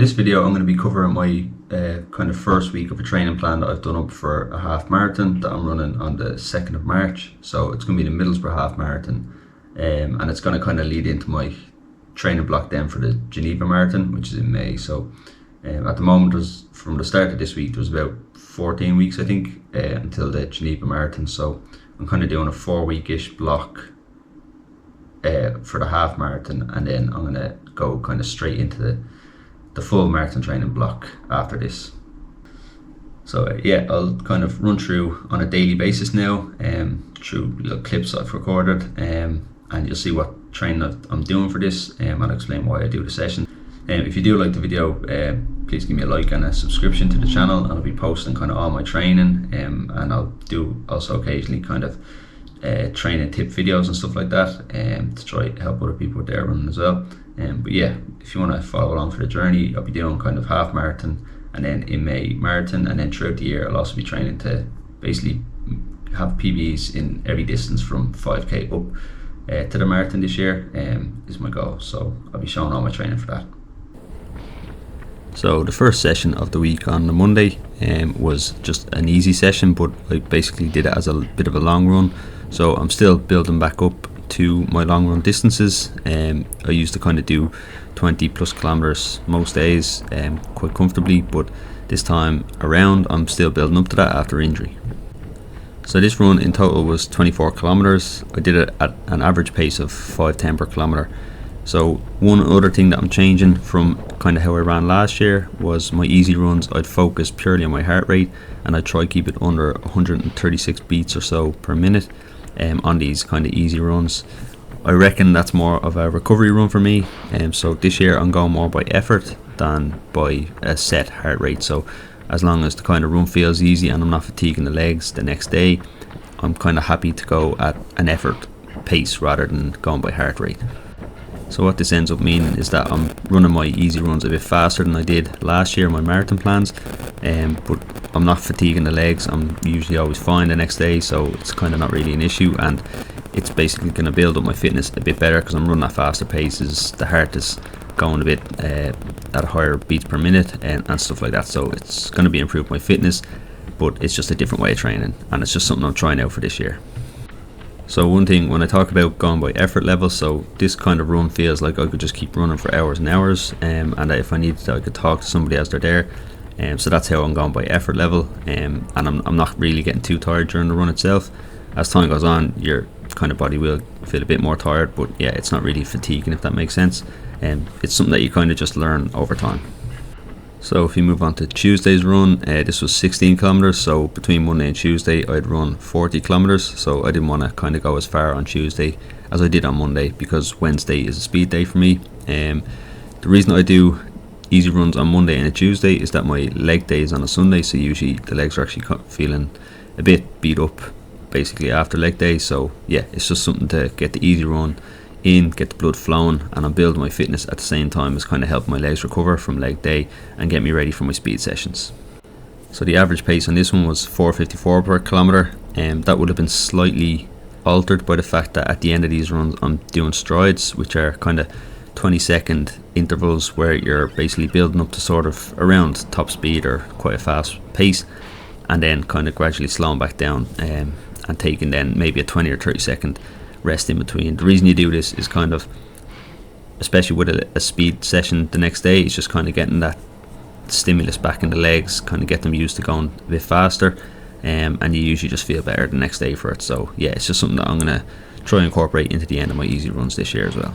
this video I'm going to be covering my kind of first week of a training plan that I've done up for a half marathon that I'm running on the 2nd of March. So it's going to be the Middlesbrough half marathon, and it's going to kind of lead into my training block then for the Geneva Marathon, which is in May. So at the moment, from the start of this week, there's about 14 weeks I think until the Geneva Marathon. So I'm kind of doing a 4-week-ish block for the half marathon, and then I'm going to go kind of straight into the full marathon training block after this. So yeah, I'll kind of run through on a daily basis now through little clips I've recorded, and you'll see what training I'm doing for this, and I'll explain why I do the session. If you do like the video, please give me a like and a subscription to the channel, and I'll be posting kind of all my training, and I'll do also occasionally kind of training tip videos and stuff like that, to try to help other people with their running as well. But yeah, if you want to follow along for the journey, I'll be doing kind of half marathon, and then in May marathon, and then throughout the year I'll also be training to basically have PBs in every distance from 5k up to the marathon this year is my goal. So I'll be showing all my training for that. So the first session of the week on the Monday was just an easy session, but I basically did it as a bit of a long run. So I'm still building back up to my long run distances. I used to kind of do 20 plus kilometers most days quite comfortably, but this time around I'm still building up to that after injury. So this run in total was 24 kilometers. I did it at an average pace of 5:10 per kilometer. So one other thing that I'm changing from kind of how I ran last year was my easy runs. I'd focus purely on my heart rate, and I'd try to keep it under 136 beats or so per minute on these kind of easy runs. I reckon that's more of a recovery run for me, so this year I'm going more by effort than by a set heart rate. So as long as the kind of run feels easy and I'm not fatiguing the legs the next day, I'm kind of happy to go at an effort pace rather than going by heart rate. So what this ends up meaning is that I'm running my easy runs a bit faster than I did last year in my marathon plans, but I'm not fatiguing the legs. I'm usually always fine the next day, so it's kind of not really an issue, and it's basically going to build up my fitness a bit better because I'm running at faster paces. The heart is going a bit at higher beats per minute and stuff like that, so it's going to be improved my fitness, but it's just a different way of training, and it's just something I'm trying out for this year. So one thing when I talk about going by effort level, so this kind of run feels like I could just keep running for hours and hours, and if I needed to I could talk to somebody as they're there, so that's how I'm going by effort level, and I'm not really getting too tired during the run itself. As time goes on, your kind of body will feel a bit more tired, but yeah, it's not really fatiguing, if that makes sense. It's something that you kind of just learn over time. So if you move on to Tuesday's run, this was 16 kilometers. So between Monday and Tuesday I'd run 40 kilometers, so I didn't want to kind of go as far on Tuesday as I did on Monday, because Wednesday is a speed day for me. The reason I do easy runs on Monday and a Tuesday is that my leg day is on a Sunday, so usually the legs are actually feeling a bit beat up basically after leg day. So yeah, it's just something to get the easy run in, get the blood flowing, and I'm building my fitness at the same time as kind of helping my legs recover from leg day and get me ready for my speed sessions. So the average pace on this one was 4:54 per kilometer, and that would have been slightly altered by the fact that at the end of these runs I'm doing strides, which are kind of 20-second intervals where you're basically building up to sort of around top speed or quite a fast pace, and then kind of gradually slowing back down and taking then maybe a 20 or 30 second rest in between. The reason you do this is kind of, especially with a speed session the next day, it's just kind of getting that stimulus back in the legs, kind of get them used to going a bit faster, and you usually just feel better the next day for it. So yeah, it's just something that I'm going to try and incorporate into the end of my easy runs this year as well.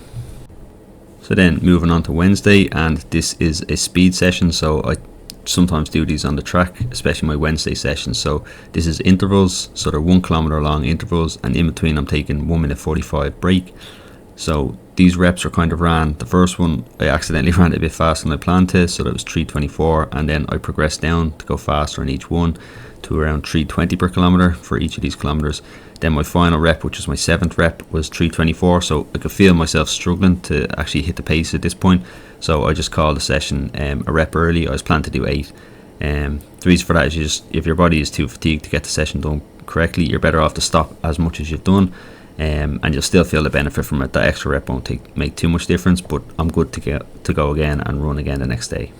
So then moving on to Wednesday, and this is a speed session, so I sometimes do these on the track, especially my Wednesday sessions. So this is intervals, so they're 1 kilometer long intervals, and in between I'm taking 1 minute 45 break. So these reps are kind of ran, the first one I accidentally ran it a bit faster than I planned to, so that was 3:24, and then I progressed down to go faster on each one to around 3:20 per kilometer for each of these kilometers. Then my final rep, which was my 7th rep, was 3:24, so I could feel myself struggling to actually hit the pace at this point, so I just called the session a rep early. I was planning to do 8. The reason for that is just, if your body is too fatigued to get the session done correctly, you're better off to stop as much as you've done, and you'll still feel the benefit from it. That extra rep won't make too much difference, but I'm good to go again and run again the next day.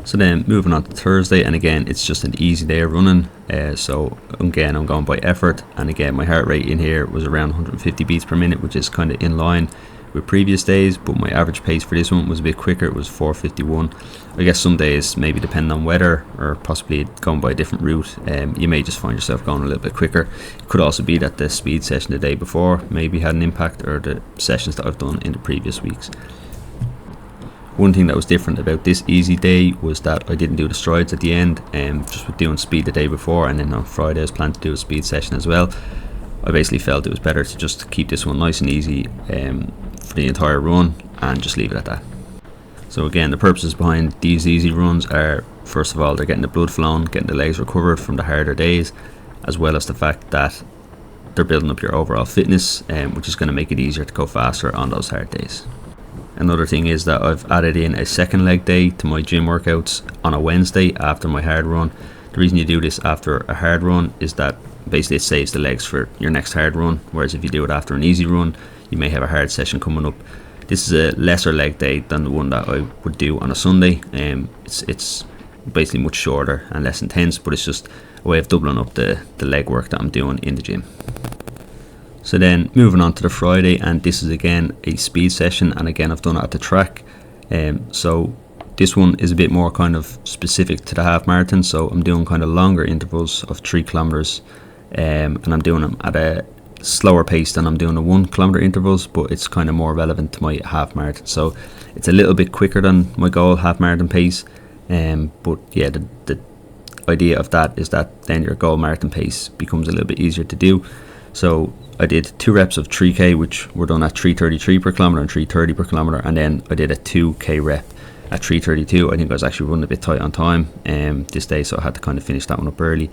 So then moving on to Thursday, and again it's just an easy day of running, so again I'm going by effort, and again my heart rate in here was around 150 beats per minute, which is kind of in line with previous days, but my average pace for this one was a bit quicker. It was 4:51. I guess some days, maybe depending on weather or possibly going by a different route, you may just find yourself going a little bit quicker. It could also be that the speed session the day before maybe had an impact, or the sessions that I've done in the previous weeks. One thing that was different about this easy day was that I didn't do the strides at the end, just with doing speed the day before, and then on Friday I was planning to do a speed session as well. I basically felt it was better to just keep this one nice and easy for the entire run and just leave it at that. So again, the purposes behind these easy runs are, first of all, they're getting the blood flowing, getting the legs recovered from the harder days, as well as the fact that they're building up your overall fitness, which is going to make it easier to go faster on those hard days. Another thing is that I've added in a second leg day to my gym workouts on a Wednesday after my hard run. The reason you do this after a hard run is that basically it saves the legs for your next hard run, whereas if you do it after an easy run, you may have a hard session coming up. This is a lesser leg day than the one that I would do on a Sunday. It's basically much shorter and less intense, but it's just a way of doubling up the leg work that I'm doing in the gym. So then moving on to the Friday, and this is again a speed session, and again I've done it at the track. So this one is a bit more kind of specific to the half marathon, so I'm doing kind of longer intervals of 3 kilometers, and I'm doing them at a slower pace than I'm doing the 1 kilometer intervals, but it's kind of more relevant to my half marathon, so it's a little bit quicker than my goal half marathon pace. But yeah, the idea of that is that then your goal marathon pace becomes a little bit easier to do. So I did 2 reps of 3k, which were done at 3:33 per kilometer and 3:30 per kilometer, and then I did a 2k rep at 3:32. I think I was actually running a bit tight on time this day, so I had to kind of finish that one up early.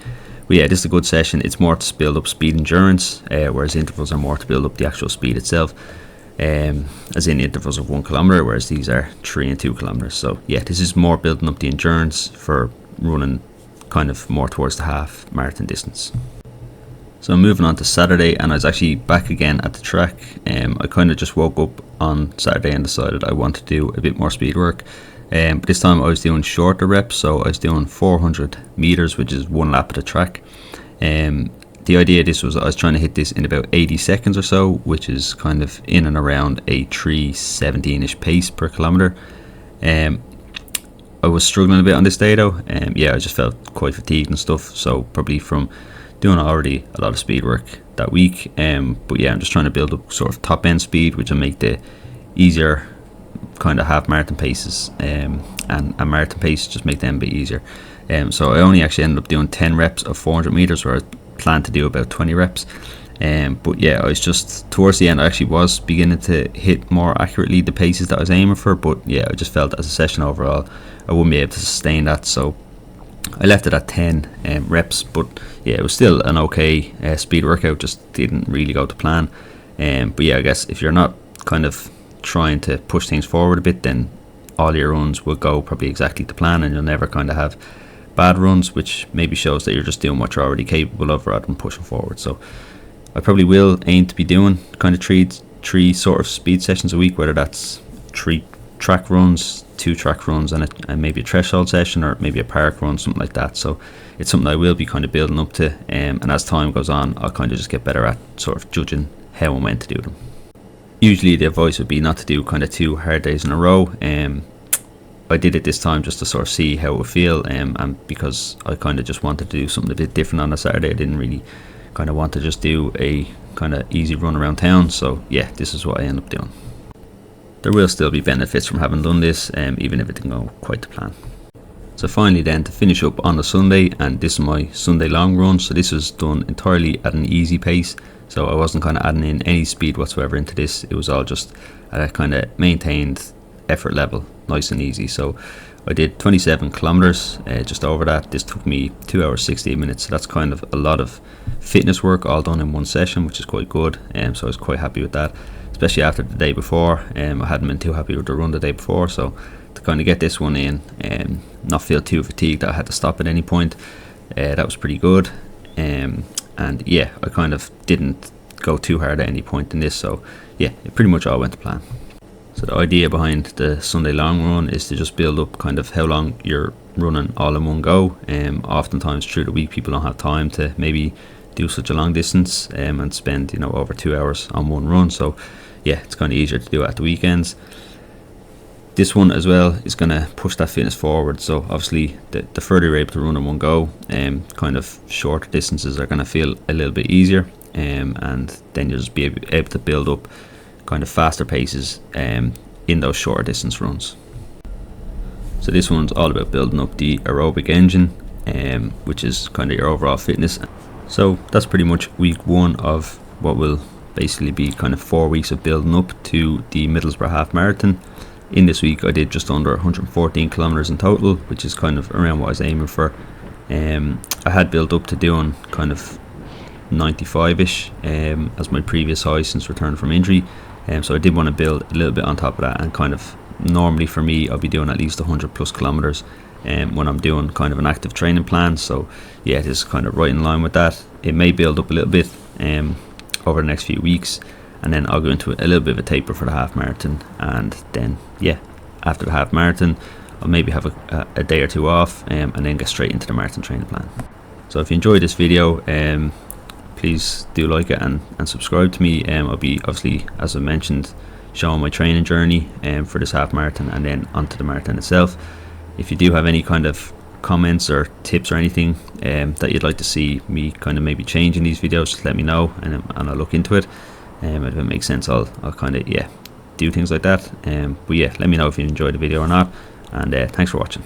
But yeah, this is a good session. It's more to build up speed endurance, whereas intervals are more to build up the actual speed itself, as in intervals of 1 kilometer, whereas these are 3 and 2 kilometers. So yeah, this is more building up the endurance for running kind of more towards the half marathon distance. So I'm moving on to Saturday, and I was actually back again at the track. I kind of just woke up on Saturday and decided I wanted to do a bit more speed work. But this time I was doing shorter reps, so I was doing 400 meters, which is 1 lap of the track. The idea of this was I was trying to hit this in about 80 seconds or so, which is kind of in and around a 3:17-ish pace per kilometer. I was struggling a bit on this day though. Yeah, I just felt quite fatigued and stuff, so probably from doing already a lot of speed work that week. But yeah, I'm just trying to build up sort of top end speed, which will make the easier kind of half marathon paces and a marathon pace, just make them a bit easier. So I only actually ended up doing 10 reps of 400 meters, where I planned to do about 20 reps. But yeah, I was just towards the end, I actually was beginning to hit more accurately the paces that I was aiming for, but yeah, I just felt as a session overall I wouldn't be able to sustain that, so I left it at 10 reps. But yeah, it was still an okay speed workout, just didn't really go to plan. But yeah, I guess if you're not kind of trying to push things forward a bit, then all your runs will go probably exactly to plan, and you'll never kind of have bad runs, which maybe shows that you're just doing what you're already capable of rather than pushing forward. So I probably will aim to be doing kind of three sort of speed sessions a week, whether that's 3 track runs, 2 track runs, and maybe a threshold session, or maybe a park run, something like that. So it's something I will be kind of building up to, and as time goes on I'll kind of just get better at sort of judging how and when to do them. Usually the advice would be not to do kind of 2 hard days in a row. I did it this time just to sort of see how it would feel, and because I kind of just wanted to do something a bit different on a Saturday. I didn't really kind of want to just do a kind of easy run around town, so yeah, this is what I end up doing. There will still be benefits from having done this, even if it didn't go quite to plan. So finally then, to finish up on the Sunday, and this is my Sunday long run, so this was done entirely at an easy pace, so I wasn't kind of adding in any speed whatsoever into this. It was all just at a kind of maintained effort level, nice and easy. So I did 27 kilometers, just over that. This took me 2 hours 16 minutes, so that's kind of a lot of fitness work all done in one session, which is quite good. So I was quite happy with that, especially after the day before. I hadn't been too happy with the run the day before, so to kind of get this one in and not feel too fatigued that I had to stop at any point, that was pretty good. And yeah, I kind of didn't go too hard at any point in this, so yeah, it pretty much all went to plan. So the idea behind the Sunday long run is to just build up kind of how long you're running all in one go. Oftentimes through the week people don't have time to maybe do such a long distance and spend over 2 hours on one run. So yeah, it's kind of easier to do it at the weekends. This one as well is going to push that fitness forward. So obviously the further you're able to run in one go, kind of shorter distances are going to feel a little bit easier, and then you'll just be able to build up kind of faster paces in those shorter distance runs. So this one's all about building up the aerobic engine, which is kind of your overall fitness. So that's pretty much week 1 of what will basically be kind of 4 weeks of building up to the Middlesbrough half marathon. In this week I did just under 114 kilometers in total, which is kind of around what I was aiming for. I had built up to doing kind of 95ish as my previous high since returning from injury, so I did want to build a little bit on top of that, and kind of normally for me I'll be doing at least 100 plus kilometers when I'm doing kind of an active training plan. So yeah, it is kind of right in line with that. It may build up a little bit over the next few weeks, and then I'll go into a little bit of a taper for the half marathon, and then yeah, after the half marathon I'll maybe have a day or two off, and then get straight into the marathon training plan. So if you enjoyed this video, please do like it and subscribe to me. I'll be obviously, as I mentioned, showing my training journey for this half marathon and then onto the marathon itself. If you do have any kind of comments or tips or anything that you'd like to see me kind of maybe change in these videos, just let me know, and I'll look into it. If it makes sense, I'll kind of do things like that. But yeah, let me know if you enjoyed the video or not, and thanks for watching.